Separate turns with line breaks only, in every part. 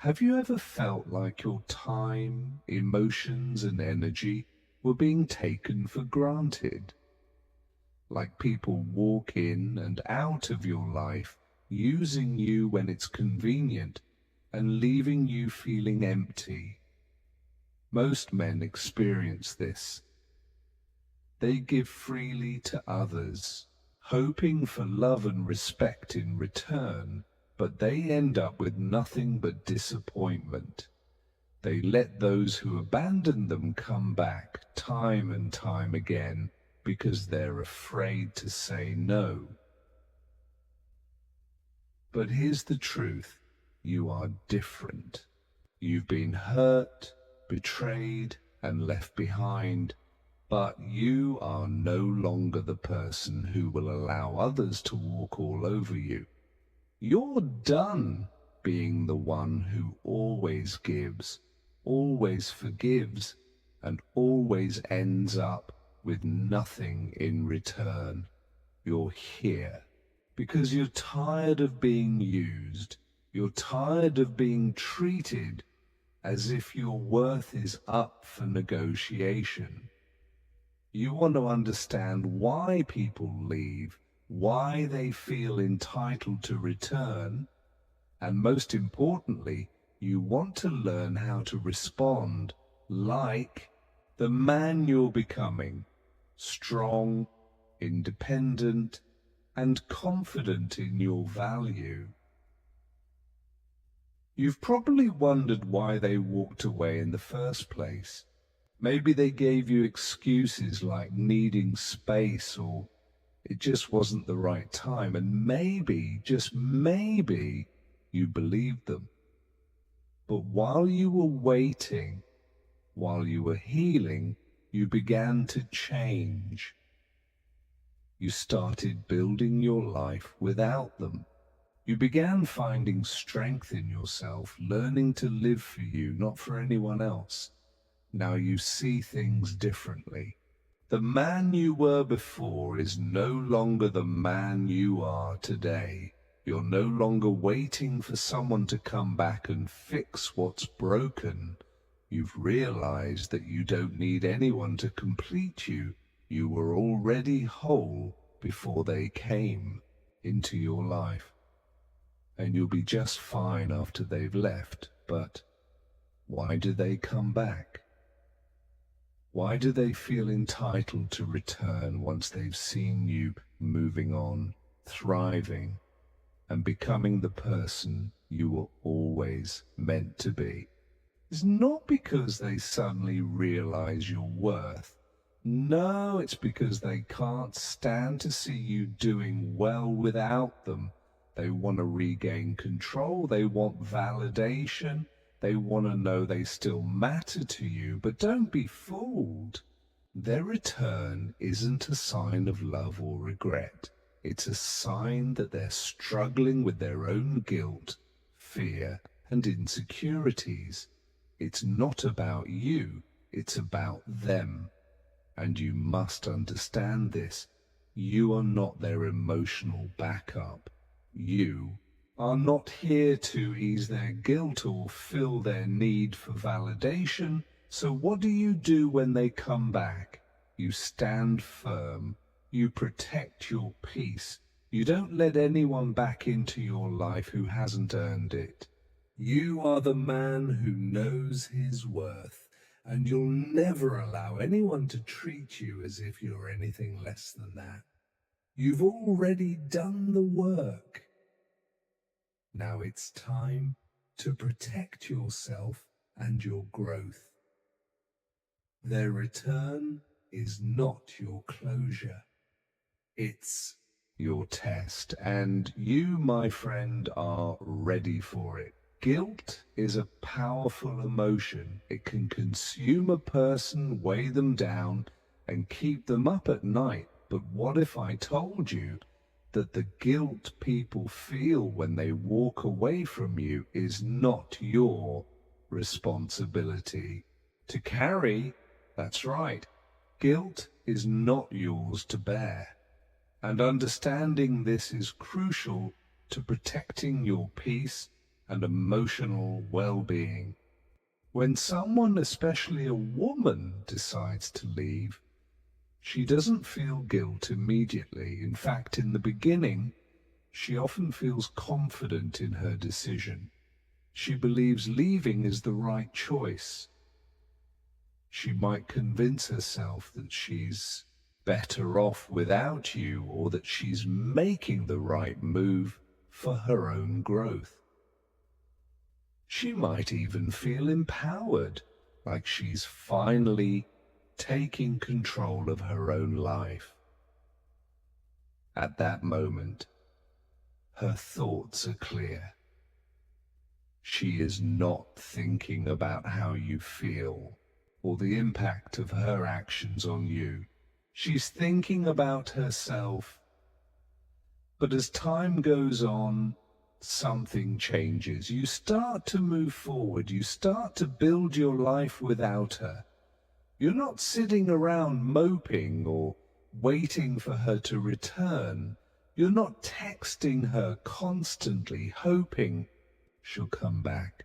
Have you ever felt like your time, emotions, and energy were being taken for granted? Like people walk in and out of your life, using you when it's convenient, and leaving you feeling empty. Most men experience this. They give freely to others, hoping for love and respect in return, but they end up with nothing but disappointment. They let those who abandon them come back time and time again because they're afraid to say no. But here's the truth. You are different. You've been hurt, betrayed, and left behind, but you are no longer the person who will allow others to walk all over you. You're done being the one who always gives, always forgives, and always ends up with nothing in return. You're here because you're tired of being used. You're tired of being treated as if your worth is up for negotiation. You want to understand why people leave, why they feel entitled to return, and most importantly, you want to learn how to respond like the man you're becoming, strong, independent, and confident in your value. You've probably wondered why they walked away in the first place. Maybe they gave you excuses like needing space, or it just wasn't the right time, and maybe, just maybe, you believed them. But while you were waiting, while you were healing, you began to change. You started building your life without them. You began finding strength in yourself, learning to live for you, not for anyone else. Now you see things differently. The man you were before is no longer the man you are today. You're no longer waiting for someone to come back and fix what's broken. You've realized that you don't need anyone to complete you. You were already whole before they came into your life. And you'll be just fine after they've left. But why do they come back? Why do they feel entitled to return once they've seen you moving on, thriving, and becoming the person you were always meant to be? It's not because they suddenly realize your worth. No, it's because they can't stand to see you doing well without them. They want to regain control. They want validation. They want to know they still matter to you. But don't be fooled. Their return isn't a sign of love or regret. It's a sign that they're struggling with their own guilt, fear, and insecurities. It's not about you. It's about them. And you must understand this. You are not their emotional backup. You are not here to ease their guilt or fill their need for validation. So what do you do when they come back? You stand firm. You protect your peace. You don't let anyone back into your life who hasn't earned it. You are the man who knows his worth, and you'll never allow anyone to treat you as if you're anything less than that. You've already done the work. Now it's time to protect yourself and your growth. Their return is not your closure. It's your test, and you, my friend, are ready for it. Guilt is a powerful emotion. It can consume a person, weigh them down, and keep them up at night. But what if I told you that the guilt people feel when they walk away from you is not your responsibility to carry? That's right. Guilt is not yours to bear. And understanding this is crucial to protecting your peace and emotional well-being. When someone, especially a woman, decides to leave, she doesn't feel guilt immediately. In fact, in the beginning, she often feels confident in her decision. She believes leaving is the right choice. She might convince herself that she's better off without you, or that she's making the right move for her own growth. She might even feel empowered, like she's finally taking control of her own life. At that moment, her thoughts are clear. She is not thinking about how you feel or the impact of her actions on you. She's thinking about herself. But as time goes on, something changes. You start to move forward. You start to build your life without her. You're not sitting around moping or waiting for her to return. You're not texting her constantly, hoping she'll come back.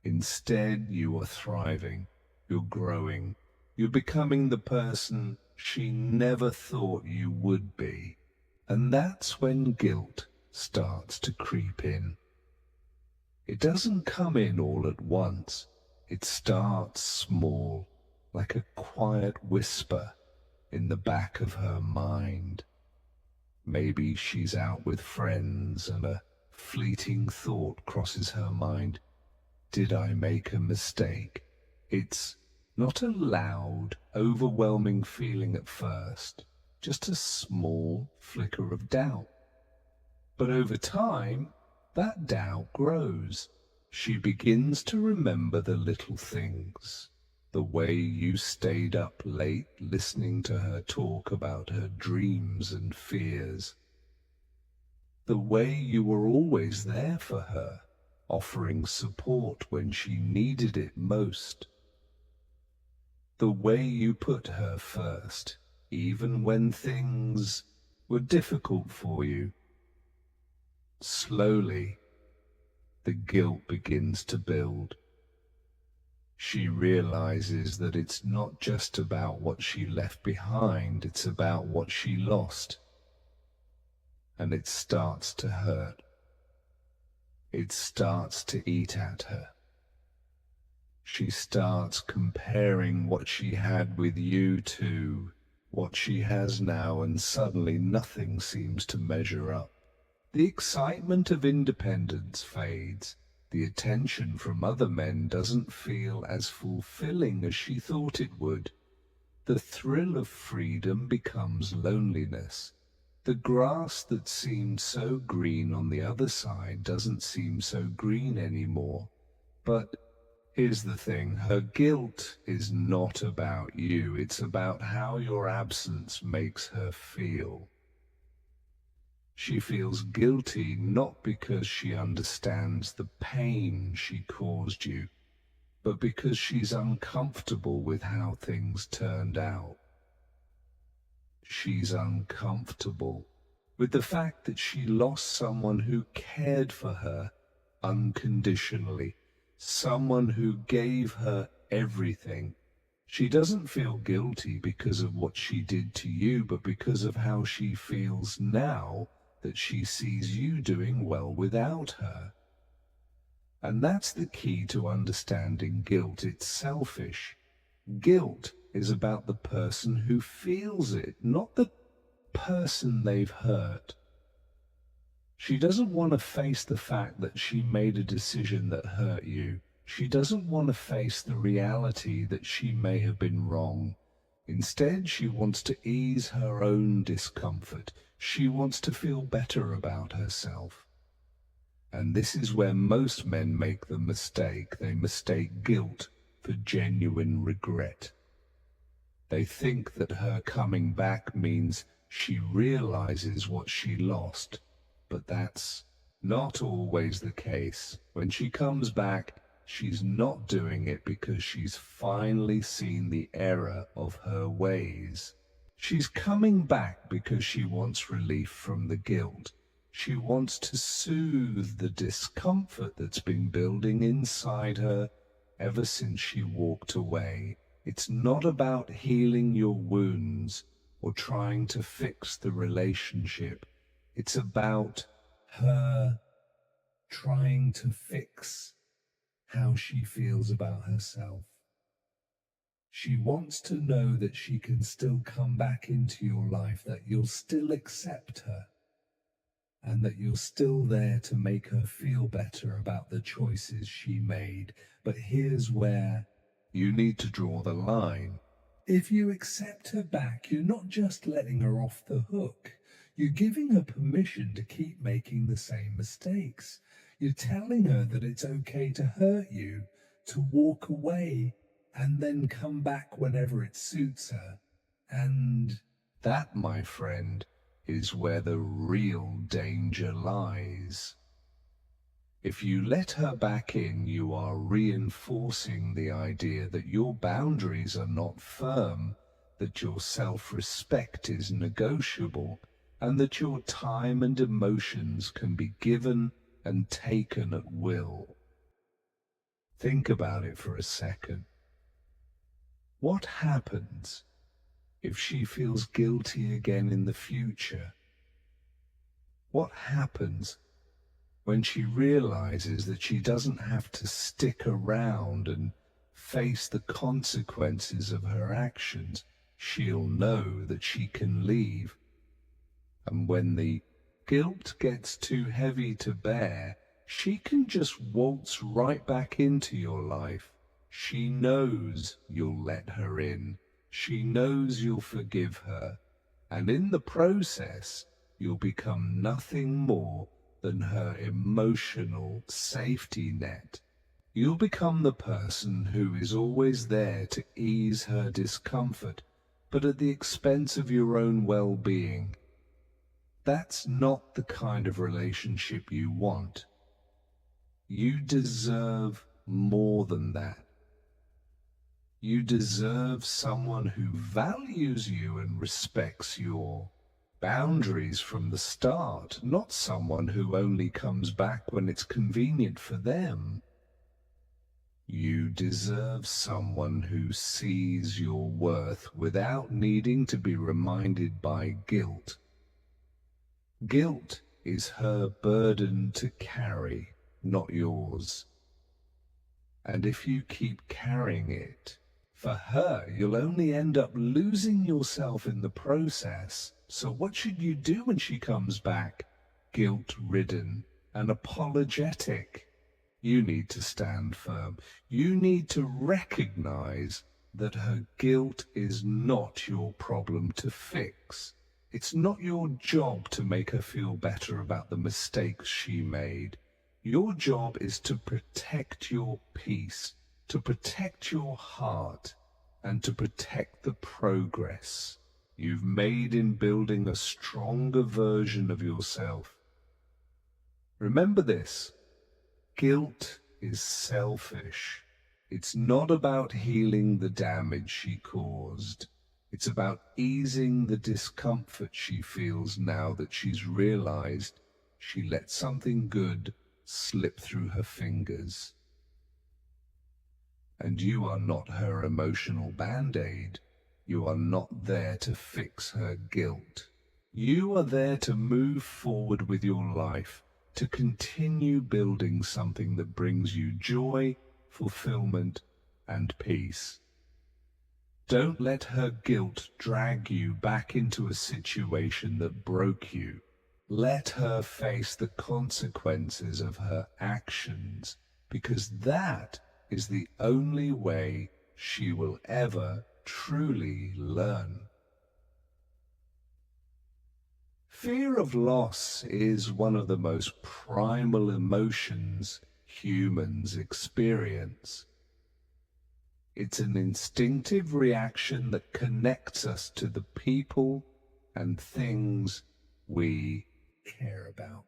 Instead, you are thriving. You're growing. You're becoming the person she never thought you would be. And that's when guilt starts to creep in. It doesn't come in all at once. It starts small, like a quiet whisper in the back of her mind. Maybe she's out with friends and a fleeting thought crosses her mind. Did I make a mistake? It's not a loud, overwhelming feeling at first, just a small flicker of doubt. But over time, that doubt grows. She begins to remember the little things, the way you stayed up late listening to her talk about her dreams and fears, the way you were always there for her, offering support when she needed it most, the way you put her first, even when things were difficult for you. Slowly, the guilt begins to build. She realizes that it's not just about what she left behind, it's about what she lost. And it starts to hurt. It starts to eat at her. She starts comparing what she had with you to what she has now, and suddenly nothing seems to measure up. The excitement of independence fades. The attention from other men doesn't feel as fulfilling as she thought it would. The thrill of freedom becomes loneliness. The grass that seemed so green on the other side doesn't seem so green anymore. But here's the thing, her guilt is not about you. It's about how your absence makes her feel. She feels guilty not because she understands the pain she caused you, but because she's uncomfortable with how things turned out. She's uncomfortable with the fact that she lost someone who cared for her unconditionally, someone who gave her everything. She doesn't feel guilty because of what she did to you, but because of how she feels now that she sees you doing well without her. And that's the key to understanding guilt. It's selfish. Guilt is about the person who feels it, not the person they've hurt. She doesn't want to face the fact that she made a decision that hurt you. She doesn't want to face the reality that she may have been wrong. Instead, she wants to ease her own discomfort. She wants to feel better about herself. And this is where most men make the mistake. They mistake guilt for genuine regret. They think that her coming back means she realizes what she lost, but that's not always the case. When she comes back, she's not doing it because she's finally seen the error of her ways. She's coming back because she wants relief from the guilt. She wants to soothe the discomfort that's been building inside her ever since she walked away. It's not about healing your wounds or trying to fix the relationship. It's about her trying to fix how she feels about herself. She wants to know that she can still come back into your life, that you'll still accept her, and that you're still there to make her feel better about the choices she made. But here's where you need to draw the line. If you accept her back, you're not just letting her off the hook. You're giving her permission to keep making the same mistakes. You're telling her that it's okay to hurt you, to walk away, and then come back whenever it suits her. And that, my friend, is where the real danger lies. If you let her back in, you are reinforcing the idea that your boundaries are not firm, that your self-respect is negotiable, and that your time and emotions can be given and taken at will. Think about it for a second. What happens if she feels guilty again in the future? What happens when she realizes that she doesn't have to stick around and face the consequences of her actions? She'll know that she can leave. And when the guilt gets too heavy to bear, she can just waltz right back into your life. She knows you'll let her in. She knows you'll forgive her. And in the process, you'll become nothing more than her emotional safety net. You'll become the person who is always there to ease her discomfort, but at the expense of your own well-being. That's not the kind of relationship you want. You deserve more than that. You deserve someone who values you and respects your boundaries from the start, not someone who only comes back when it's convenient for them. You deserve someone who sees your worth without needing to be reminded by guilt. Guilt is her burden to carry, not yours. And if you keep carrying it, for her, you'll only end up losing yourself in the process. So what should you do when she comes back? Guilt-ridden and apologetic. You need to stand firm. You need to recognize that her guilt is not your problem to fix. It's not your job to make her feel better about the mistakes she made. Your job is to protect your peace, to protect your heart, and to protect the progress you've made in building a stronger version of yourself. Remember this: guilt is selfish. It's not about healing the damage she caused. It's about easing the discomfort she feels now that she's realized she let something good slip through her fingers. And you are not her emotional band-aid. You are not there to fix her guilt. You are there to move forward with your life, to continue building something that brings you joy, fulfillment, and peace. Don't let her guilt drag you back into a situation that broke you. Let her face the consequences of her actions, because that is the only way she will ever truly learn. Fear of loss is one of the most primal emotions humans experience. It's an instinctive reaction that connects us to the people and things we care about.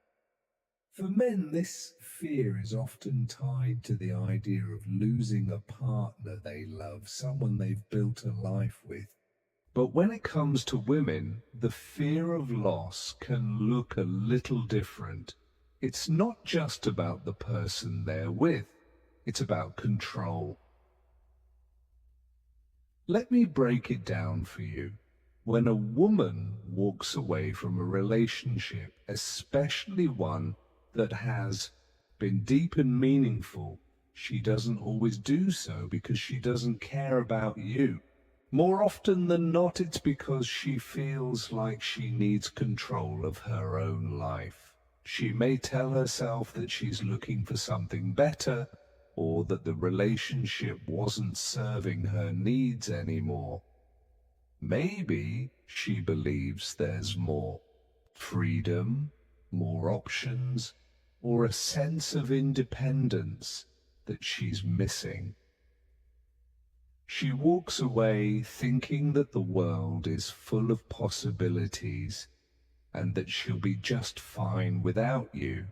For men, this fear is often tied to the idea of losing a partner they love, someone they've built a life with. But when it comes to women, the fear of loss can look a little different. It's not just about the person they're with, it's about control. Let me break it down for you. When a woman walks away from a relationship, especially one that has been deep and meaningful, she doesn't always do so because she doesn't care about you. More often than not, it's because she feels like she needs control of her own life. She may tell herself that she's looking for something better, or that the relationship wasn't serving her needs anymore. Maybe she believes there's more freedom, more options, or a sense of independence that she's missing. She walks away thinking that the world is full of possibilities and that she'll be just fine without you.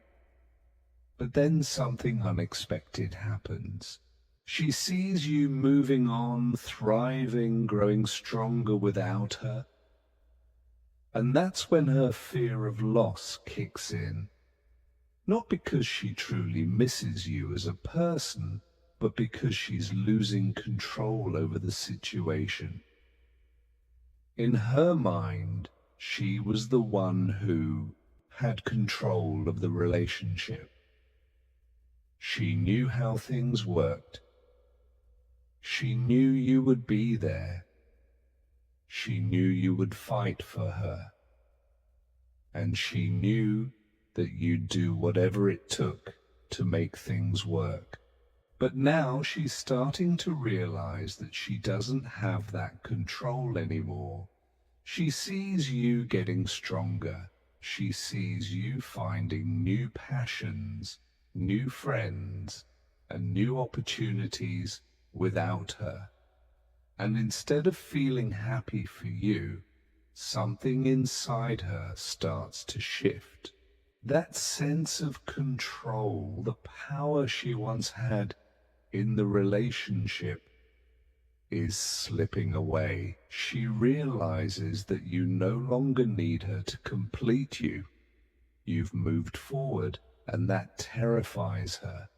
But then something unexpected happens. She sees you moving on, thriving, growing stronger without her. And that's when her fear of loss kicks in. Not because she truly misses you as a person, but because she's losing control over the situation. In her mind, she was the one who had control of the relationship. She knew how things worked. She knew you would be there. She knew you would fight for her. And she knew that you'd do whatever it took to make things work. But now she's starting to realize that she doesn't have that control anymore. She sees you getting stronger. She sees you finding new passions, new friends, and new opportunities without her. And instead of feeling happy for you, something inside her starts to shift. That sense of control, the power she once had in the relationship, is slipping away. She realizes that you no longer need her to complete you. You've moved forward, and that terrifies her.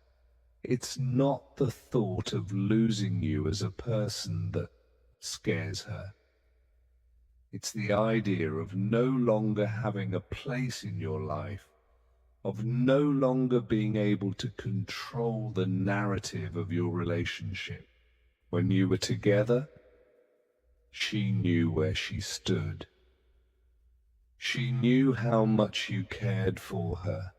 It's not the thought of losing you as a person that scares her. It's the idea of no longer having a place in your life, of no longer being able to control the narrative of your relationship. When you were together, she knew where she stood. She knew how much you cared for her,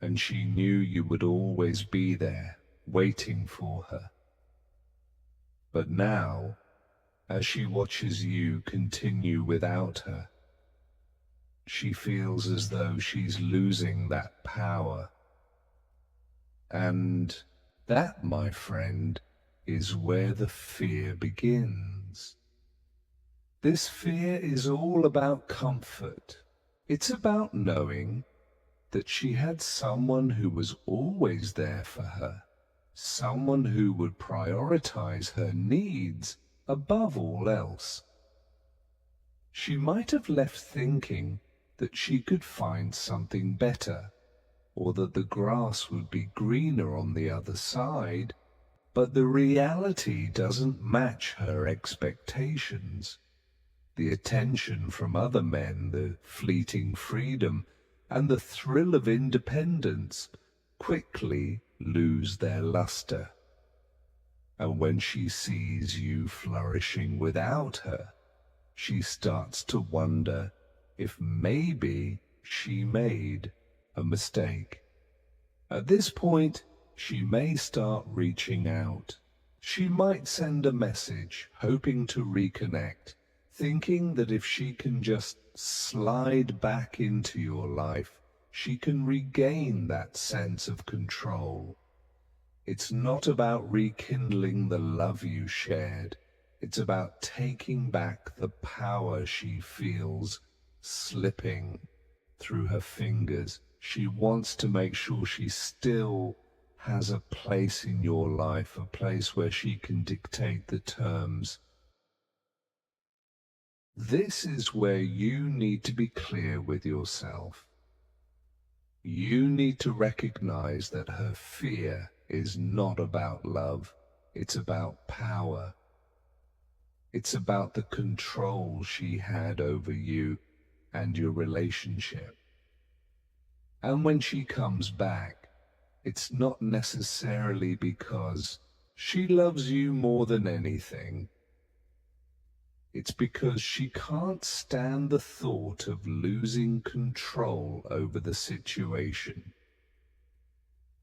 and she knew you would always be there, waiting for her. But now, as she watches you continue without her, she feels as though she's losing that power. And that, my friend, is where the fear begins. This fear is all about comfort. It's about knowing that she had someone who was always there for her, someone who would prioritize her needs above all else. She might have left thinking that she could find something better, or that the grass would be greener on the other side, but the reality doesn't match her expectations. The attention from other men, the fleeting freedom, and the thrill of independence quickly lose their luster. And when she sees you flourishing without her, she starts to wonder if maybe she made a mistake. At this point, she may start reaching out. She might send a message, hoping to reconnect, thinking that if she can just slide back into your life, she can regain that sense of control. It's not about rekindling the love you shared. It's about taking back the power she feels slipping through her fingers. She wants to make sure she still has a place in your life, a place where she can dictate the terms This is where you need to be clear with yourself. You need to recognize that her fear is not about love. It's about power. It's about the control she had over you and your relationship. And when she comes back, it's not necessarily because she loves you more than anything. It's because she can't stand the thought of losing control over the situation.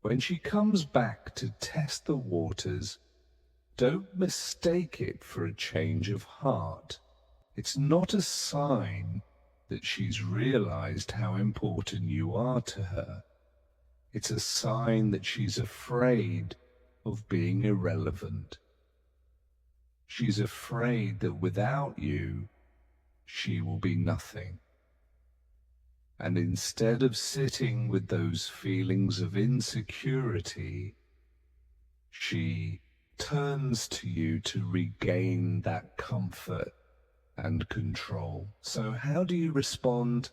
When she comes back to test the waters, don't mistake it for a change of heart. It's not a sign that she's realized how important you are to her. It's a sign that she's afraid of being irrelevant. She's afraid that without you, she will be nothing. And instead of sitting with those feelings of insecurity, she turns to you to regain that comfort and control. So how do you respond?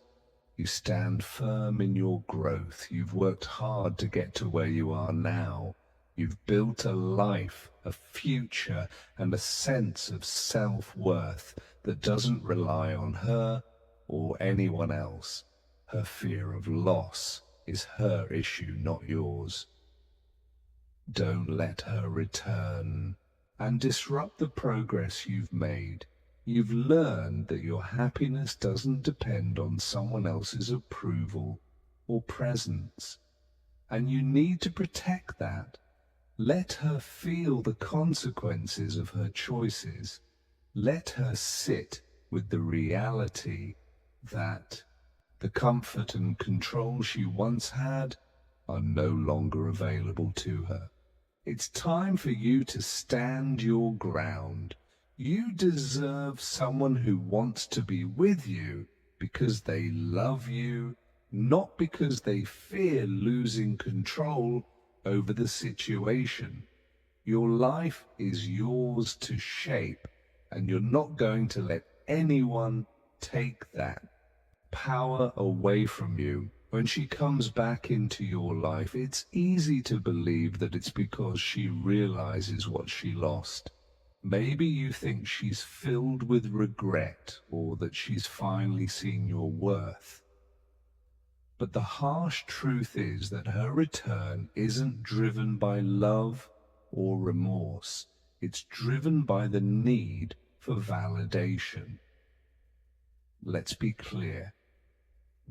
You stand firm in your growth. You've worked hard to get to where you are now. You've built a life, a future, and a sense of self-worth that doesn't rely on her or anyone else. Her fear of loss is her issue, not yours. Don't let her return and disrupt the progress you've made. You've learned that your happiness doesn't depend on someone else's approval or presence, and you need to protect that. Let her feel the consequences of her choices. Let her sit with the reality that the comfort and control she once had are no longer available to her. It's time for you to stand your ground. You deserve someone who wants to be with you because they love you, not because they fear losing control over the situation. Your life is yours to shape, and you're not going to let anyone take that power away from you. When she comes back into your life, it's easy to believe that it's because she realizes what she lost. Maybe you think she's filled with regret or that she's finally seen your worth. But the harsh truth is that her return isn't driven by love or remorse. It's driven by the need for validation. Let's be clear.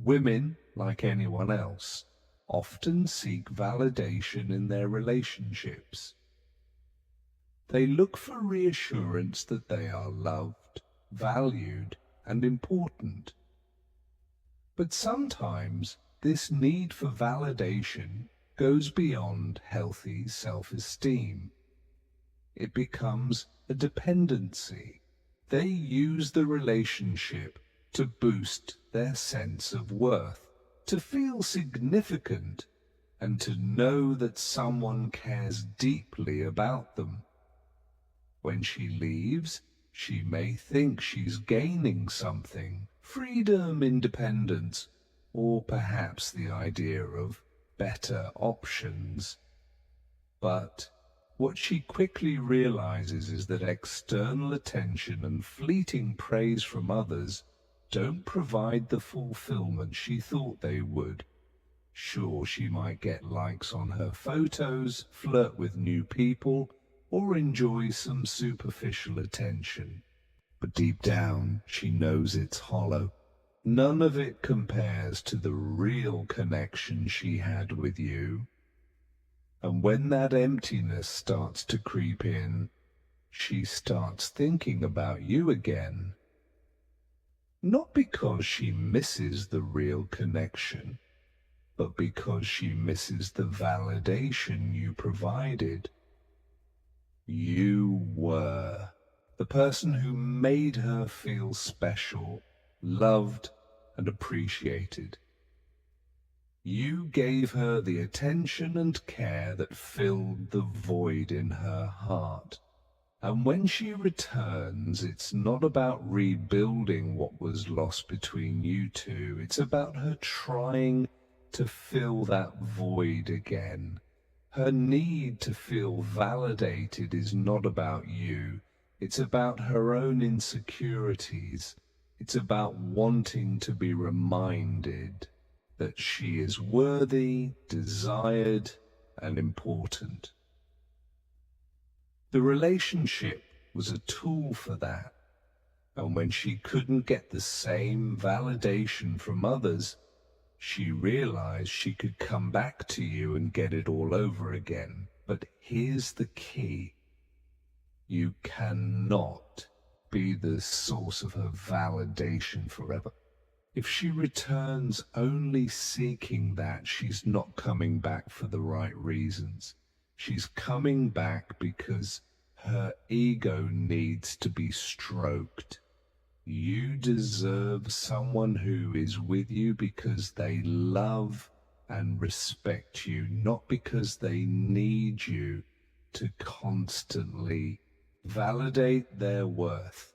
Women, like anyone else, often seek validation in their relationships. They look for reassurance that they are loved, valued, and important. But sometimes this need for validation goes beyond healthy self-esteem. It becomes a dependency. They use the relationship to boost their sense of worth, to feel significant, and to know that someone cares deeply about them. When she leaves, she may think she's gaining something, freedom, independence, or perhaps the idea of better options. But what she quickly realizes is that external attention and fleeting praise from others don't provide the fulfillment she thought they would. Sure, she might get likes on her photos, flirt with new people, or enjoy some superficial attention. But deep down, she knows it's hollow. None of it compares to the real connection she had with you. And when that emptiness starts to creep in, she starts thinking about you again. Not because she misses the real connection, but because she misses the validation you provided. You were the person who made her feel special, loved, and appreciated. You gave her the attention and care that filled the void in her heart. And when she returns, it's not about rebuilding what was lost between you two. It's about her trying to fill that void again. Her need to feel validated is not about you. It's about her own insecurities. It's about wanting to be reminded that she is worthy, desired, and important. The relationship was a tool for that, and when she couldn't get the same validation from others, she realized she could come back to you and get it all over again. But here's the key. You cannot be the source of her validation forever. If she returns only seeking that, she's not coming back for the right reasons. She's coming back because her ego needs to be stroked. You deserve someone who is with you because they love and respect you, not because they need you to constantly validate their worth.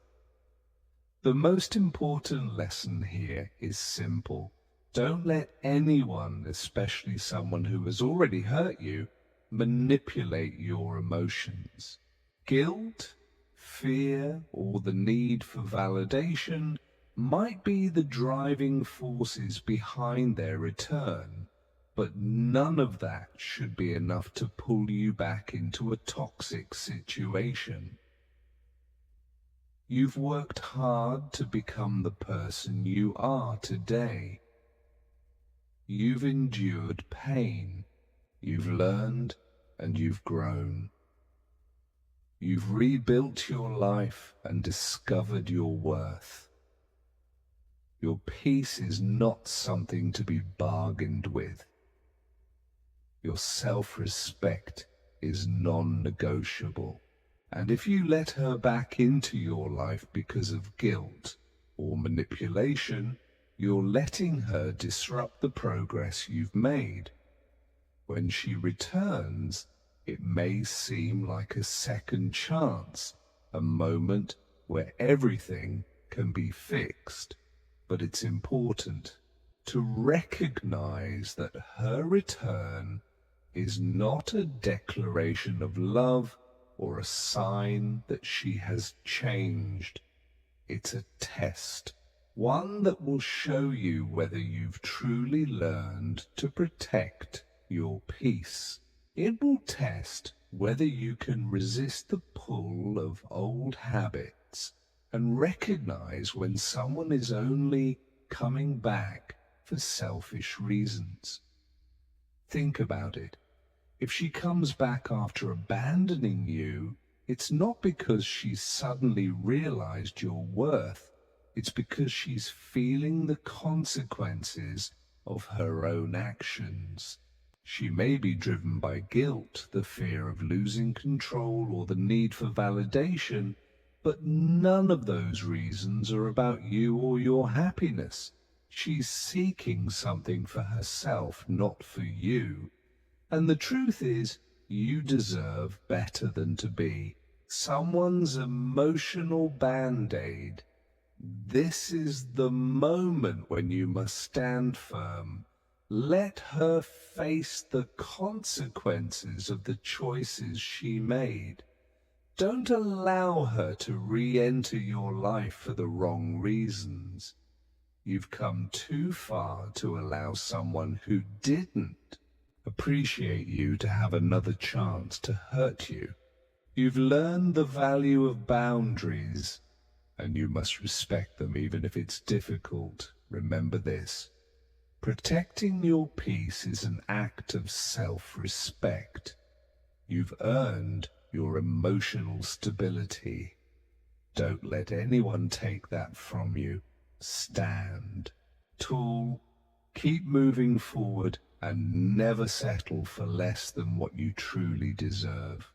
The most important lesson here is simple. Don't let anyone, especially someone who has already hurt you, manipulate your emotions. Guilt, fear, or the need for validation might be the driving forces behind their return, but none of that should be enough to pull you back into a toxic situation. You've worked hard to become the person you are today. You've endured pain, you've learned, and you've grown. You've rebuilt your life and discovered your worth. Your peace is not something to be bargained with. Your self-respect is non-negotiable. And if you let her back into your life because of guilt or manipulation, you're letting her disrupt the progress you've made. When she returns, it may seem like a second chance, a moment where everything can be fixed. But it's important to recognize that her return is not a declaration of love or a sign that she has changed. It's a test, one that will show you whether you've truly learned to protect your peace. It will test whether you can resist the pull of old habits and recognize when someone is only coming back for selfish reasons. Think about it. If she comes back after abandoning you, it's not because she's suddenly realized your worth. It's because she's feeling the consequences of her own actions. She may be driven by guilt, the fear of losing control, or the need for validation, but none of those reasons are about you or your happiness. She's seeking something for herself, not for you. And the truth is, you deserve better than to be someone's emotional band-aid. This is the moment when you must stand firm. Let her face the consequences of the choices she made. Don't allow her to re-enter your life for the wrong reasons. You've come too far to allow someone who didn't appreciate you to have another chance to hurt you. You've learned the value of boundaries, and you must respect them even if it's difficult. Remember this. Protecting your peace is an act of self-respect. You've earned your emotional stability. Don't let anyone take that from you. Stand tall, keep moving forward, and never settle for less than what you truly deserve.